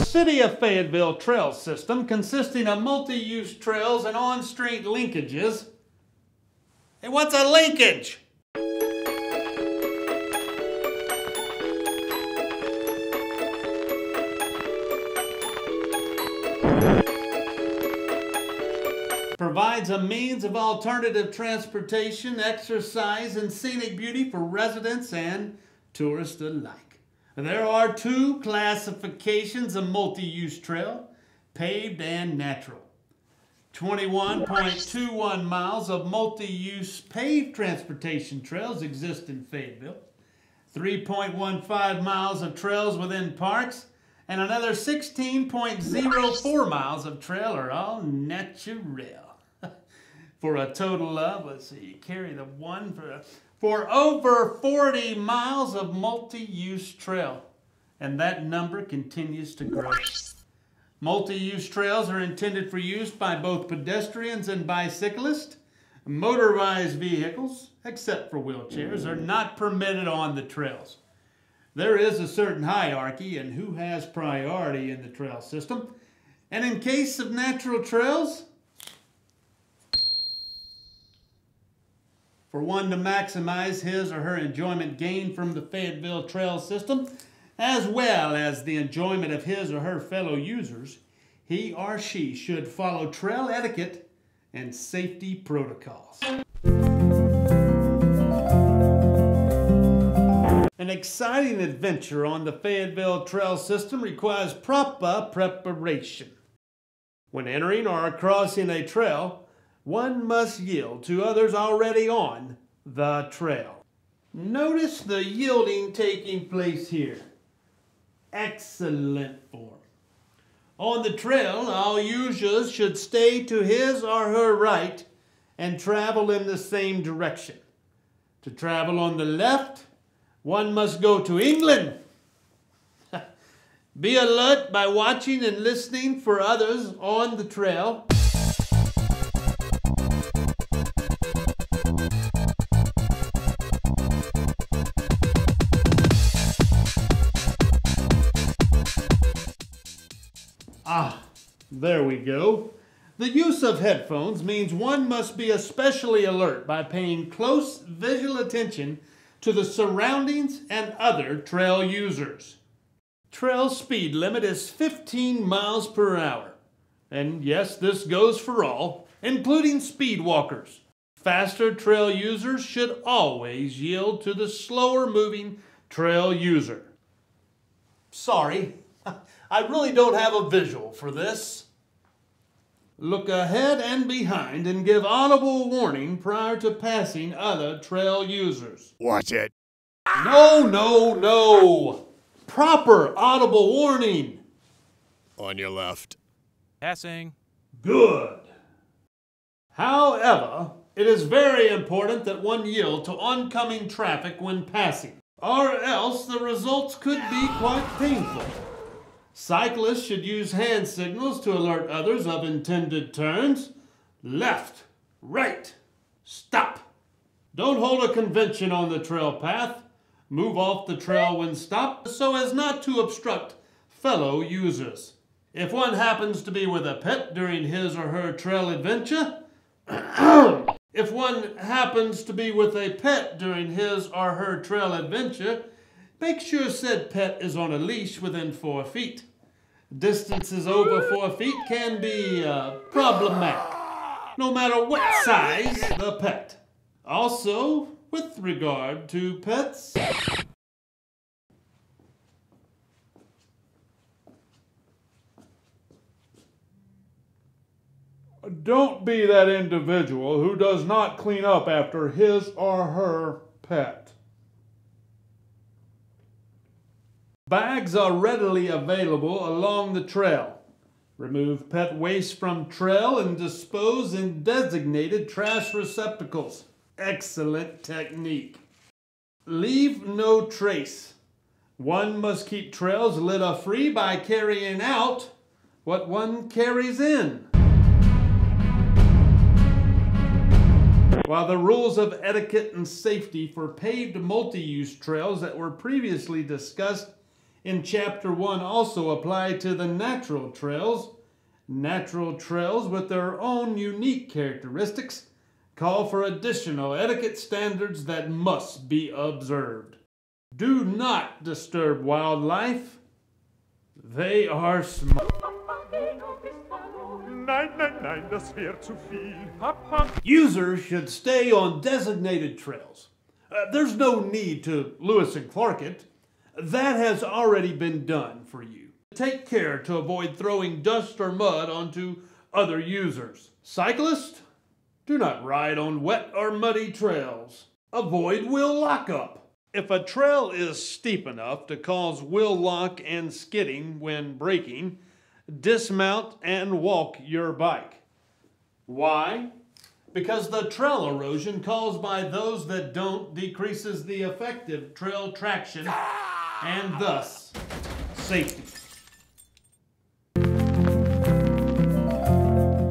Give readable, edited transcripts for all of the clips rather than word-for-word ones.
City of Fayetteville trail system consisting of multi-use trails and on-street linkages. Hey, what's a linkage? Provides a means of alternative transportation, exercise, and scenic beauty for residents and tourists alike. There are two classifications of multi-use trail, paved and natural. 21.21 miles of multi-use paved transportation trails exist in Fayetteville. 3.15 miles of trails within parks, and another 16.04 miles of trail are all natural. For a total of, let's see, carry the one for over 40 miles of multi-use trail. And that number continues to grow. Multi-use trails are intended for use by both pedestrians and bicyclists. Motorized vehicles, except for wheelchairs, are not permitted on the trails. There is a certain hierarchy in who has priority in the trail system. And in case of natural trails, for one to maximize his or her enjoyment gained from the Fayetteville trail system, as well as the enjoyment of his or her fellow users, he or she should follow trail etiquette and safety protocols. An exciting adventure on the Fayetteville trail system requires proper preparation. When entering or crossing a trail, one must yield to others already on the trail. Notice the yielding taking place here. Excellent form. On the trail, all users should stay to his or her right and travel in the same direction. To travel on the left, one must go to England. Be alert by watching and listening for others on the trail. There we go. The use of headphones means one must be especially alert by paying close visual attention to the surroundings and other trail users. Trail speed limit is 15 miles per hour. And yes, this goes for all, including speed walkers. Faster trail users should always yield to the slower moving trail user. Sorry, I really don't have a visual for this. Look ahead and behind and give audible warning prior to passing other trail users. Watch it. No. Proper audible warning. On your left. Passing. Good. However, it is very important that one yield to oncoming traffic when passing, or else the results could be quite painful. Cyclists should use hand signals to alert others of intended turns. Left, right, stop. Don't hold a convention on the trail path. Move off the trail when stopped so as not to obstruct fellow users. If one happens to be with a pet during his or her trail adventure, make sure said pet is on a leash within 4 feet. Distances over 4 feet can be problematic, no matter what size the pet. Also, with regard to pets, don't be that individual who does not clean up after his or her pet. Bags are readily available along the trail. Remove pet waste from trail and dispose in designated trash receptacles. Excellent technique. Leave no trace. One must keep trails litter-free by carrying out what one carries in. While the rules of etiquette and safety for paved multi-use trails that were previously discussed in Chapter 1 also apply to the natural trails. Natural trails with their own unique characteristics call for additional etiquette standards that must be observed. Do not disturb wildlife. They are smart. Nein, nein, nein, das wär zu viel. Papa. Users should stay on designated trails. There's no need to Lewis and Clark it. That has already been done for you. Take care to avoid throwing dust or mud onto other users. Cyclists, do not ride on wet or muddy trails. Avoid wheel lockup. If a trail is steep enough to cause wheel lock and skidding when braking, dismount and walk your bike. Why? Because the trail erosion caused by those that don't decreases the effective trail traction and thus safety.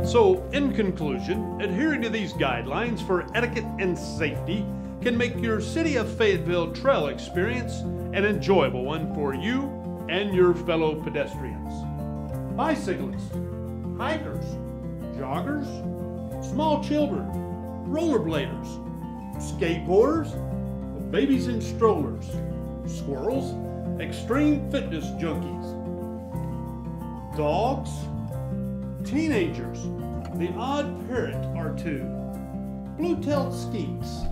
So, in conclusion, adhering to these guidelines for etiquette and safety can make your City of Fayetteville trail experience an enjoyable one for you and your fellow pedestrians. Bicyclists, hikers, joggers, small children, rollerbladers, skateboarders, babies in strollers, squirrels, extreme fitness junkies, dogs, teenagers, the odd parrot or two, blue-tailed skinks,